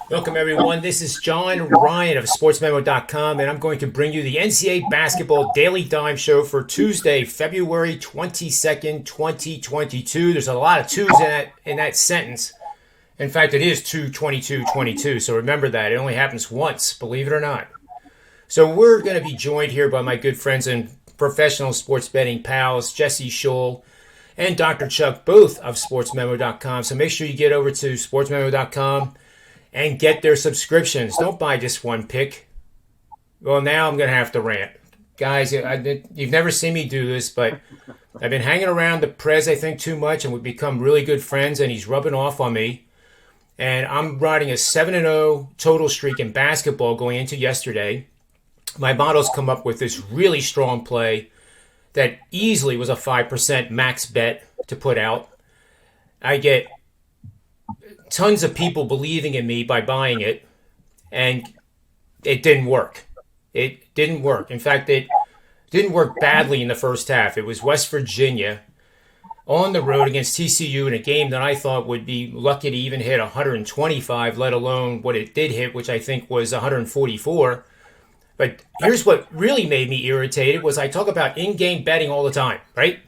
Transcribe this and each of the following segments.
Welcome, everyone. This is John Ryan of SportsMemo.com, and I'm going to bring you the NCAA Basketball Daily Dime Show for Tuesday, February 22nd, 2022. There's a lot of twos in that sentence. In fact, it is 2/22/22, so remember that. It only happens once, believe it or not. So we're going to be joined here by my good friends and professional sports betting pals, Jesse Schule and Dr. Chuck, both of SportsMemo.com. So make sure you get over to SportsMemo.com and get their subscriptions. Don't buy just one pick. Well, now I'm going to have to rant. Guys, you've never seen me do this, but I've been hanging around the Prez, I think, too much, and we've become really good friends, and he's rubbing off on me. And I'm riding a 7-0 total streak in basketball going into yesterday. My models come up with this really strong play that easily was a 5% max bet to put out. I get tons of people believing in me by buying it, and it didn't work. It didn't work. In fact, it didn't work badly in the first half. It was West Virginia on the road against TCU in a game that I thought would be lucky to even hit 125, let alone what it did hit, which I think was 144. But here's what really made me irritated was I talk about in-game betting all the time, right?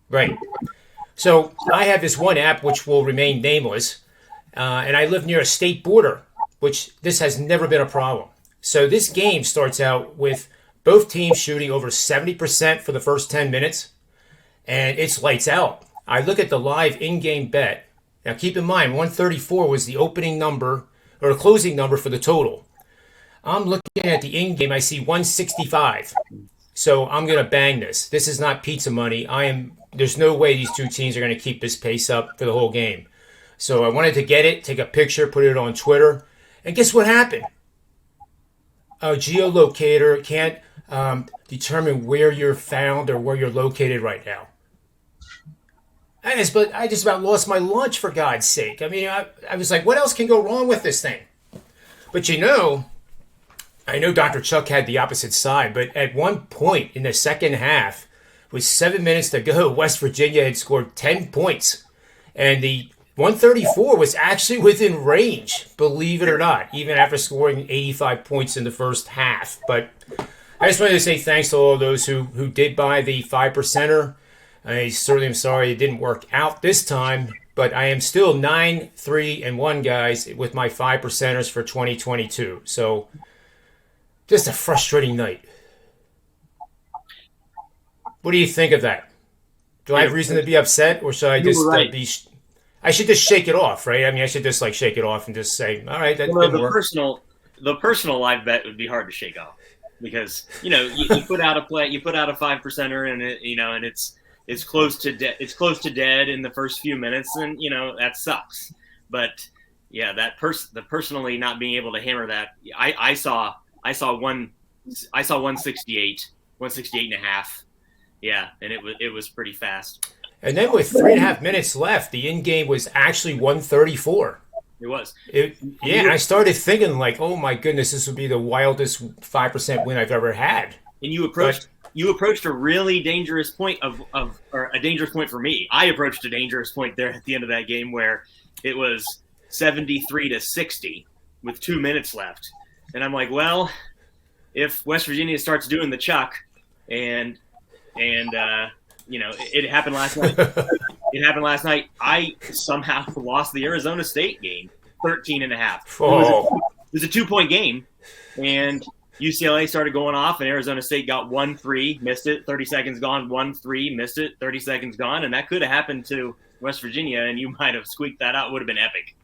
Right. So I have this one app which will remain nameless, and I live near a state border, which this has never been a problem. So this game starts out with both teams shooting over 70% for the first 10 minutes, and it's lights out. I look at the live in-game bet. Now keep in mind, 134 was the opening number or the closing number for the total. I'm looking at the in-game. I see 165. So I'm going to bang this. This is not pizza money. There's no way these two teams are going to keep this pace up for the whole game. So I wanted to get it, take a picture, put it on Twitter. And guess what happened? A geolocator can't determine where you're found or where you're located right now. I just about lost my lunch, for God's sake. I mean, I was like, what else can go wrong with this thing? But I know Dr. Chuck had the opposite side, but at one point in the second half, with 7 minutes to go, West Virginia had scored 10 points. And the 134 was actually within range, believe it or not, even after scoring 85 points in the first half. But I just wanted to say thanks to all those who did buy the 5%er. I certainly am sorry it didn't work out this time, but I am still 9-3-1, guys, with my 5%ers for 2022. So just a frustrating night. What do you think of that? Do I have reason to be upset, or should I just be? I should just shake it off, right? I mean, I should just shake it off and just say, "All right, that didn't work." The personal live bet would be hard to shake off because you put out a play, you put out a 5%er, and and it's close to dead in the first few minutes, and that sucks. But yeah, the personally not being able to hammer that, I saw 168 and a half. Yeah, and it was pretty fast. And then with 3.5 minutes left, the in-game was actually 134. It was. And I started thinking oh my goodness, this would be the wildest 5% win I've ever had. And you approached a really dangerous point or a dangerous point for me. I approached a dangerous point there at the end of that game where it was 73-60 with 2 minutes left. And I'm like, well, if West Virginia starts doing the chuck and it happened last night. It happened last night. I somehow lost the Arizona State game, 13.5. Oh. It was a 2-point game, and UCLA started going off, and Arizona State got 1-3, missed it, 30 seconds gone, 1-3, missed it, 30 seconds gone, and that could have happened to West Virginia, and you might have squeaked that out. It would have been epic.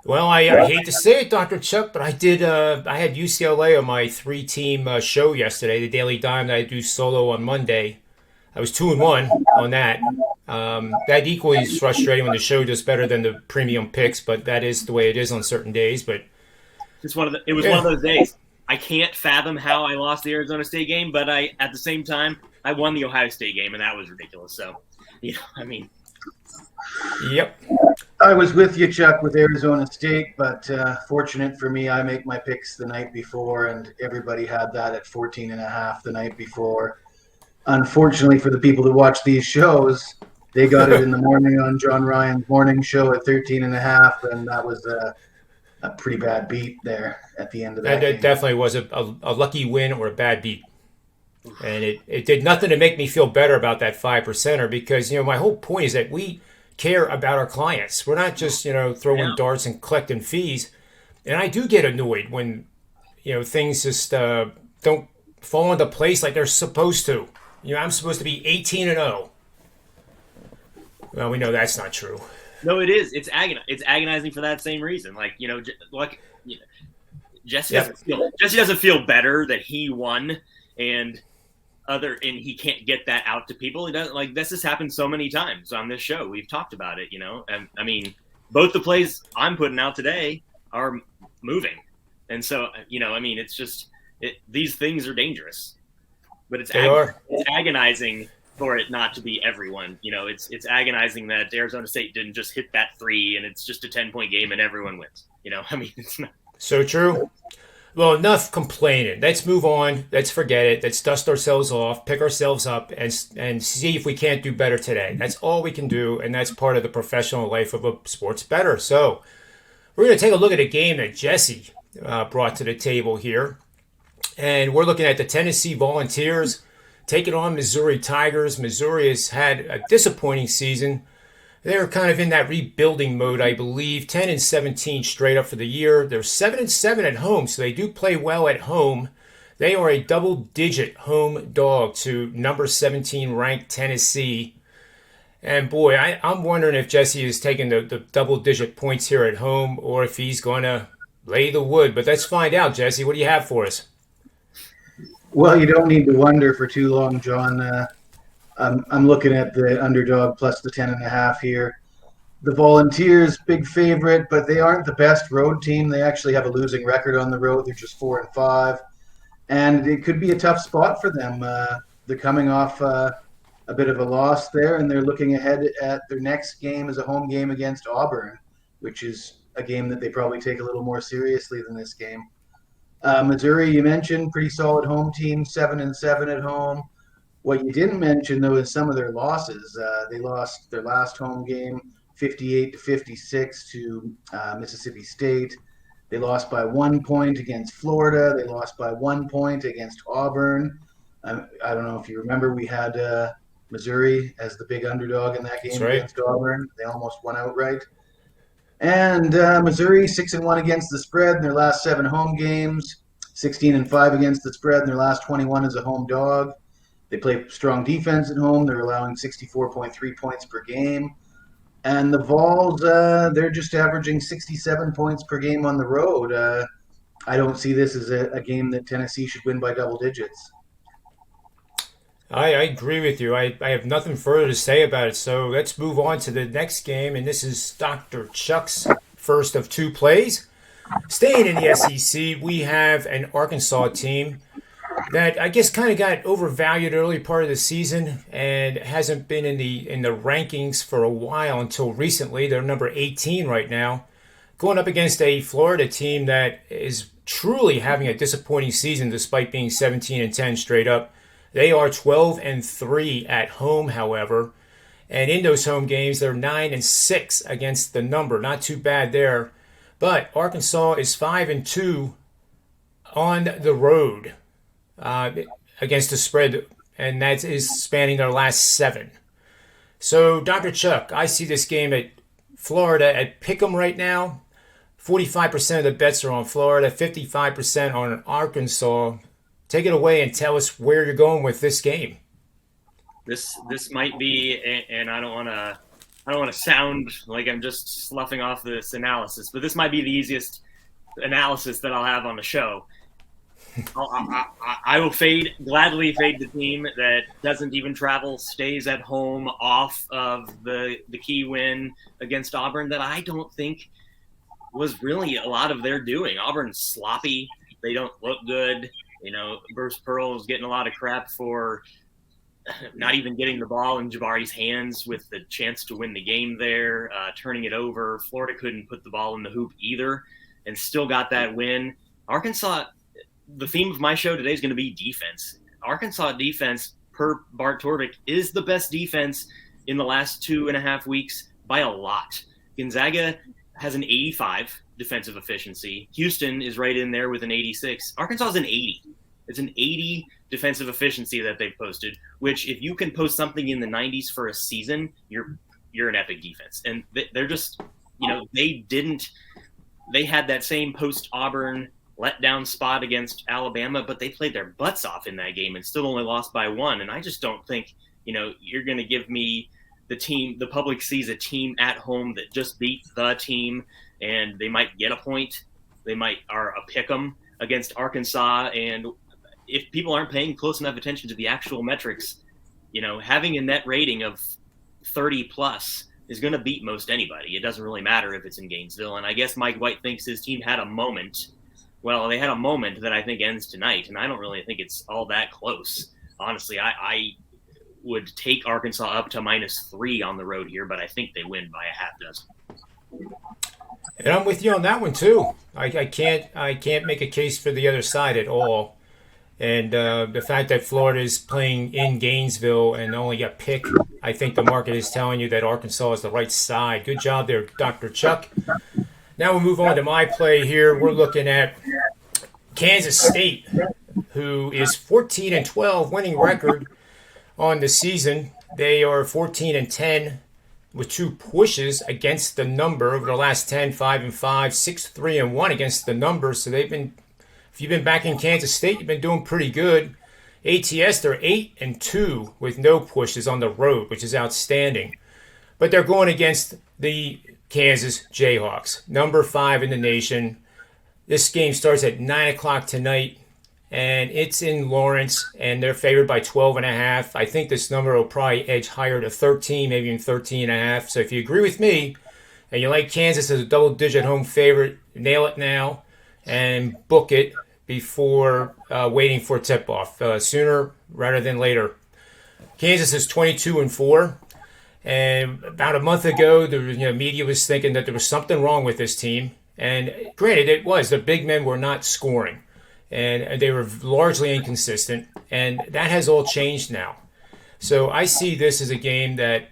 Well, I hate to say it, Dr. Chuck, but I did. I had UCLA on my 3-team show yesterday, the Daily Dime that I do solo on Monday. I was 2-1 on that. That equally is frustrating when the show does better than the premium picks, but that is the way it is on certain days. But it was one of those days. I can't fathom how I lost the Arizona State game, but at the same time I won the Ohio State game, and that was ridiculous. So, I mean. Yep. I was with you, Chuck, with Arizona State, but fortunate for me, I make my picks the night before, and everybody had that at 14.5 the night before. Unfortunately for the people that watch these shows, they got it in the morning on John Ryan's morning show at 13.5, and that was a a pretty bad beat there at the end of That, that that game. definitely was a lucky win or a bad beat. And it did nothing to make me feel better about that 5%er because, my whole point is that we care about our clients. We're not just, throwing Yeah. darts and collecting fees. And I do get annoyed when, things just don't fall into place like they're supposed to. I'm supposed to be 18-0. Well, we know that's not true. No, it is. It's agonizing for that same reason. Yep. Jesse doesn't feel better that he won, and he can't get that out to people. He doesn't this has happened so many times on this show. We've talked about it, and I mean, both the plays I'm putting out today are moving, and so it's just these things are dangerous, but it's agonizing for it not to be everyone. It's agonizing that Arizona State didn't just hit that 3 and it's just a 10-point game and everyone wins. It's not. So true. Well, enough complaining. Let's move on. Let's forget it. Let's dust ourselves off, pick ourselves up, and see if we can't do better today. That's all we can do, and that's part of the professional life of a sports bettor. So we're going to take a look at a game that Jesse brought to the table here. And we're looking at the Tennessee Volunteers taking on Missouri Tigers. Missouri has had a disappointing season. They're kind of in that rebuilding mode, I believe. 10-17 straight up for the year. They're 7-7 at home, so they do play well at home. They are a double-digit home dog to number 17 ranked Tennessee. And boy, I'm wondering if Jesse is taking the double-digit points here at home or if he's going to lay the wood. But let's find out, Jesse. What do you have for us? Well, you don't need to wonder for too long, John. I'm looking at the underdog plus the 10.5 here. The Volunteers, big favorite, but they aren't the best road team. They actually have a losing record on the road. They're just 4-5, and it could be a tough spot for them. They're coming off a bit of a loss there, and they're looking ahead at their next game as a home game against Auburn, which is a game that they probably take a little more seriously than this game. Missouri, you mentioned, pretty solid home team, 7-7 at home. What you didn't mention, though, is some of their losses. They lost their last home game 58-56 to Mississippi State. They lost by 1 point against Florida. They lost by 1 point against Auburn. I don't know if you remember, we had Missouri as the big underdog in that game against Auburn. They almost won outright. And Missouri 6-1 against the spread in their last 7 home games, 16-5 against the spread in their last 21 as a home dog. They play strong defense at home. They're allowing 64.3 points per game. And the Vols, they're just averaging 67 points per game on the road. I don't see this as a game that Tennessee should win by double digits. I agree with you. I have nothing further to say about it. So let's move on to the next game. And this is Dr. Chuck's first of 2 plays. Staying in the SEC, we have an Arkansas team that I guess kind of got overvalued early part of the season and hasn't been in the rankings for a while until recently. They're number 18 right now, going up against a Florida team that is truly having a disappointing season despite being 17-10 straight up. They are 12-3 at home, however, and in those home games they're 9-6 against the number. Not too bad there, but Arkansas is 5-2 on the road against the spread, and that is spanning their last 7. So, Dr. Chuck, I see this game at Florida at Pick'em right now. 45% of the bets are on Florida, 55% on Arkansas. Take it away and tell us where you're going with this game. This might be, and I don't want to sound like I'm just sloughing off this analysis, but this might be the easiest analysis that I'll have on the show. I will gladly fade the team that doesn't even travel, stays at home off of the key win against Auburn that I don't think was really a lot of their doing. Auburn's sloppy. They don't look good. Bruce Pearl is getting a lot of crap for not even getting the ball in Jabari's hands with the chance to win the game there, turning it over. Florida couldn't put the ball in the hoop either and still got that win. Arkansas, the theme of my show today is going to be defense. Arkansas defense, per Bart Torvik, is the best defense in the last 2.5 weeks by a lot. Gonzaga has an 85 defensive efficiency. Houston is right in there with an 86. Arkansas is an 80. It's an 80 defensive efficiency that they've posted, which if you can post something in the 90s for a season, you're an epic defense. And they're just, they had that same post-Auburn letdown spot against Alabama, but they played their butts off in that game and still only lost by 1. And I just don't think, you're going to give me the public sees a team at home that just beat the team and they might get a point. They are a pick 'em against Arkansas. And if people aren't paying close enough attention to the actual metrics, having a net rating of 30 plus is going to beat most anybody. It doesn't really matter if it's in Gainesville. And I guess Mike White thinks his team had a moment. Well, they had a moment that I think ends tonight, and I don't really think it's all that close. Honestly, I would take Arkansas up to -3 on the road here, but I think they win by a half dozen. And I'm with you on that one too. I can't make a case for the other side at all. And the fact that Florida is playing in Gainesville and only a pick, I think the market is telling you that Arkansas is the right side. Good job there, Dr. Chuck. Now we'll move on to my play here. We're looking at Kansas State, who is 14-12, winning record on the season. They are 14-10 with 2 pushes against the number over the last 10, 5-5, 6-3-1 against the number. So they've been, if you've been back in Kansas State, you've been doing pretty good. ATS, they're 8-2 with no pushes on the road, which is outstanding. But they're going against the Kansas Jayhawks, number 5 in the nation. This game starts at 9 o'clock tonight, and it's in Lawrence, and they're favored by 12.5. I think this number will probably edge higher to 13, maybe even 13.5. So if you agree with me and you like Kansas as a double-digit home favorite, nail it now and book it before waiting for tip-off, sooner rather than later. Kansas is 22-4. And about a month ago, the media was thinking that there was something wrong with this team. And granted, it was. The big men were not scoring. And they were largely inconsistent. And that has all changed now. So I see this as a game that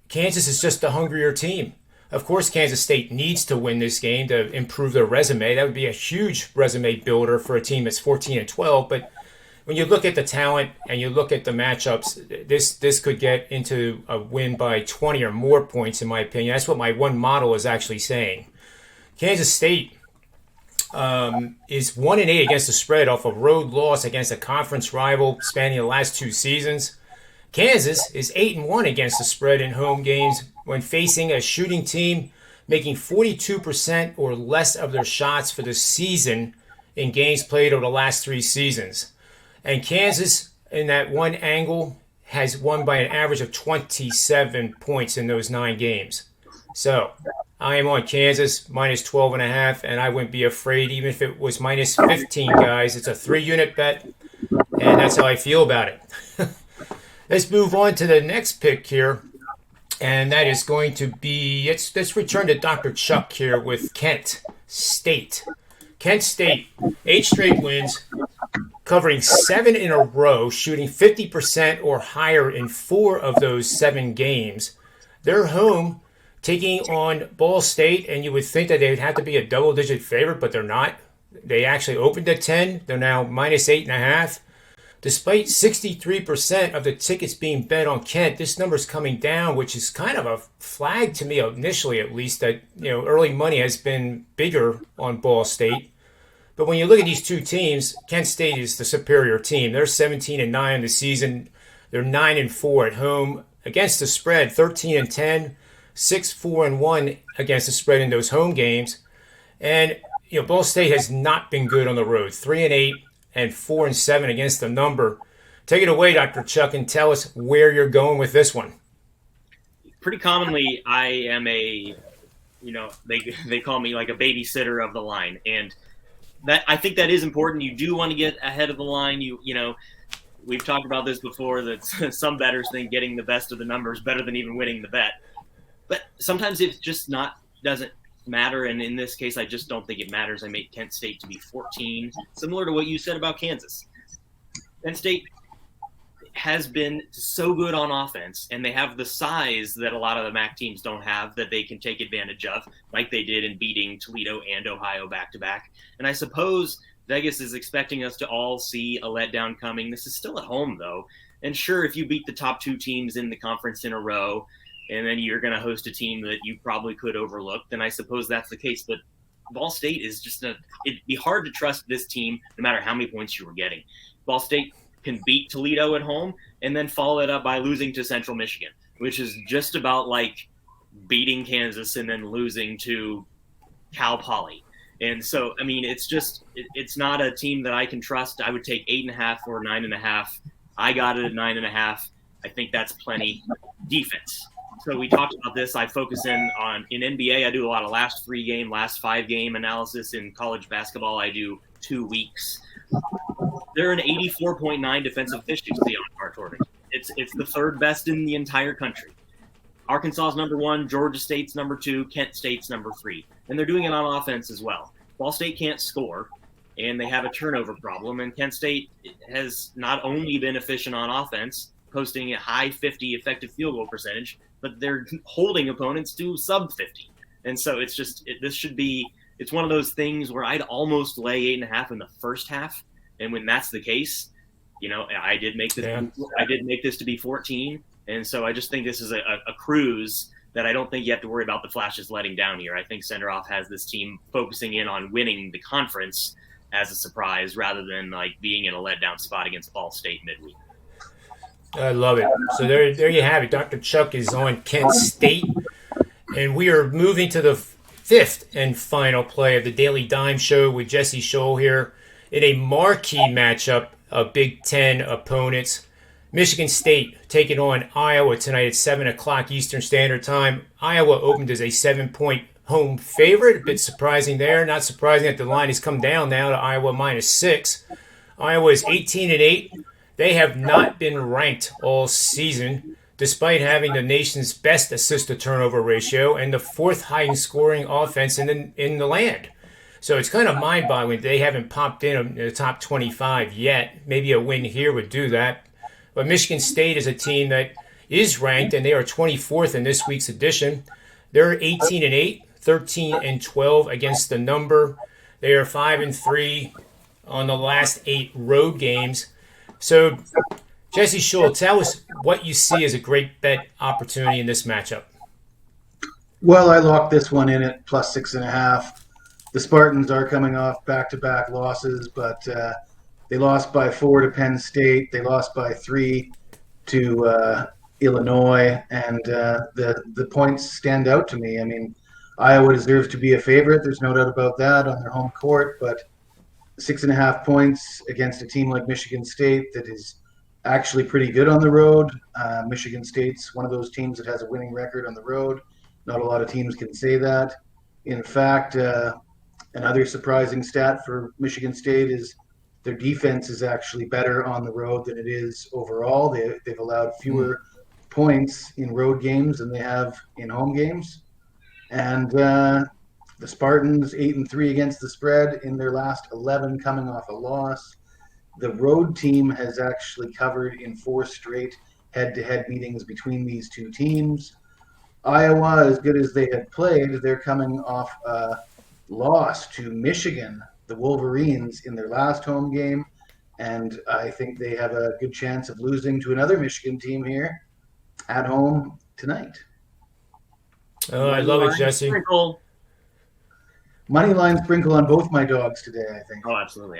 Kansas is just a hungrier team. Of course, Kansas State needs to win this game to improve their resume. That would be a huge resume builder for a team that's 14-12. But when you look at the talent and you look at the matchups, this could get into a win by 20 or more points, in my opinion. That's what my one model is actually saying. Kansas State is 1-8 against the spread off a road loss against a conference rival spanning the last 2 seasons. Kansas is 8-1 against the spread in home games when facing a shooting team making 42% or less of their shots for the season in games played over the last 3 seasons. And Kansas, in that one angle, has won by an average of 27 points in those 9 games. So I am on Kansas minus 12.5, and I wouldn't be afraid even if it was minus 15, guys. It's a 3-unit bet, and that's how I feel about it. Let's move on to the next pick here, and that is going to be, let's return to Dr. Chuck here with Kent State. Kent State, 8 straight wins, covering 7 in a row, shooting 50% or higher in 4 of those 7 games. They're home, taking on Ball State, and you would think that they would have to be a double-digit favorite, but they're not. They actually opened at 10. They're now minus 8.5. Despite 63% of the tickets being bet on Kent, this number's coming down, which is kind of a flag to me initially, at least, that early money has been bigger on Ball State. But when you look at these 2 teams, Kent State is the superior team. They're 17-9 in the season. They're 9-4 at home against the spread, 13-10, 6-4-1 against the spread in those home games. And Ball State has not been good on the road, 3-8 and 4-7 against the number. Take it away, Dr. Chuck, and tell us where you're going with this one. Pretty commonly, I am they call me like a babysitter of the line, and that I think that is important. You do want to get ahead of the line. We've talked about this before, that some bettors think getting the best of the numbers better than even winning the bet. But sometimes it's just doesn't matter, and in this case, I just don't think it matters. I made Kent State to be 14, similar to what you said about Kansas. Kent State, has been so good on offense, and they have the size that a lot of the MAC teams don't have that they can take advantage of, like they did in beating Toledo and Ohio back-to-back. And I suppose Vegas is expecting us to all see a letdown coming. This is still at home, though. And sure, if you beat the top 2 teams in the conference in a row, and then you're going to host a team that you probably could overlook, then I suppose that's the case. But Ball State is just it'd be hard to trust this team no matter how many points you were getting. Ball State can beat Toledo at home and then follow it up by losing to Central Michigan, which is just about like beating Kansas and then losing to Cal Poly. And so, I mean, it's not a team that I can trust. I would take 8.5 or 9.5. I got it at 9.5. I think that's plenty. Defense. So we talked about this. I focus in NBA. I do a lot of last 5 game analysis. In college basketball, I do 2 weeks. They're an 84.9 defensive efficiency on our tournament. It's the 3rd best in the entire country. Arkansas is number 1, Georgia State's number 2, Kent State's number 3. And they're doing it on offense as well. Ball State can't score, and they have a turnover problem. And Kent State has not only been efficient on offense, posting a high 50 effective field goal percentage, but they're holding opponents to sub 50. And so it's one of those things where I'd almost lay 8.5 in the first half. And when that's the case, I did make this to be 14. And so I just think this is a cruise that I don't think you have to worry about the Flashes letting down here. I think Senderoff has this team focusing in on winning the conference as a surprise rather than like being in a letdown spot against Ball State midweek. I love it. So there you have it. Dr. Chuck is on Kent State. And we are moving to the 5th and final play of the Daily Dime Show with Jesse Schule here in a marquee matchup of Big Ten opponents. Michigan State taking on Iowa tonight at 7 o'clock Eastern Standard Time. Iowa opened as a 7-point home favorite. A bit surprising there. Not surprising that the line has come down now to Iowa -6. Iowa is 18-8. They have not been ranked all season, despite having the nation's best assist-to-turnover ratio and the 4th highest scoring offense in the land. So it's kind of mind-boggling they haven't popped in the top 25 yet. Maybe a win here would do that. But Michigan State is a team that is ranked, and they are 24th in this week's edition. They're 18-8, 13-12 against the number. They are 5-3 on the last 8 road games. So, Jesse Schule, tell us what you see as a great bet opportunity in this matchup. Well, I locked this one in at +6.5. The Spartans are coming off back-to-back losses, but they lost by 4 to Penn State. They lost by 3 to Illinois, and the points stand out to me. I mean, Iowa deserves to be a favorite. There's no doubt about that on their home court, but 6.5 points against a team like Michigan State that is actually pretty good on the road. Michigan State's one of those teams that has a winning record on the road. Not a lot of teams can say that. In fact, another surprising stat for Michigan State is their defense is actually better on the road than it is overall. They've allowed fewer points in road games than they have in home games. And the Spartans 8-3 against the spread in their last 11, coming off a loss. The road team has actually covered in 4 straight head-to-head meetings between these two teams. Iowa, as good as they had played, they're coming off a loss to Michigan, the Wolverines, in their last home game. And I think they have a good chance of losing to another Michigan team here at home tonight. Oh, I love it, Jesse. Money line sprinkle on both my dogs today, I think. Oh, absolutely.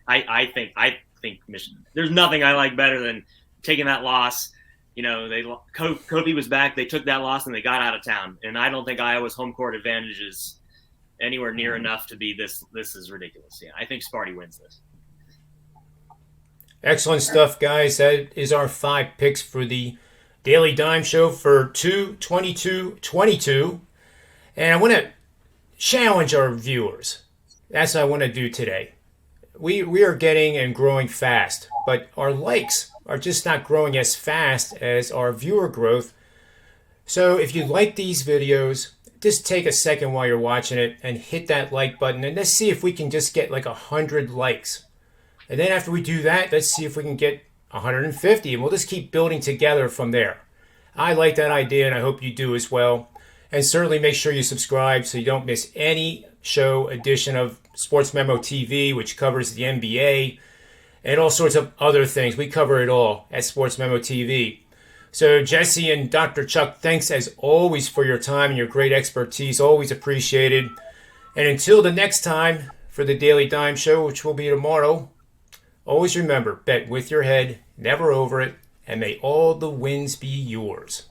I think Michigan. There's nothing I like better than taking that loss. Kobe was back. They took that loss and they got out of town. And I don't think Iowa's home court advantage is anywhere near enough to be this. This is ridiculous. Yeah, I think Sparty wins this. Excellent stuff, guys. That is our 5 picks for the Daily Dime Show for 2/22/22. And I want to challenge our viewers. That's what I want to do today. We are getting and growing fast, but our likes are just not growing as fast as our viewer growth. So if you like these videos, just take a second while you're watching it and hit that like button, and let's see if we can just get like 100 likes. And then after we do that, let's see if we can get 150, and we'll just keep building together from there. I like that idea, and I hope you do as well. And certainly make sure you subscribe so you don't miss any show edition of Sports Memo TV, which covers the NBA and all sorts of other things. We cover it all at Sports Memo TV. So Jesse and Dr. Chuck, thanks as always for your time and your great expertise. Always appreciated. And until the next time for the Daily Dime Show, which will be tomorrow, always remember, bet with your head, never over it, and may all the wins be yours.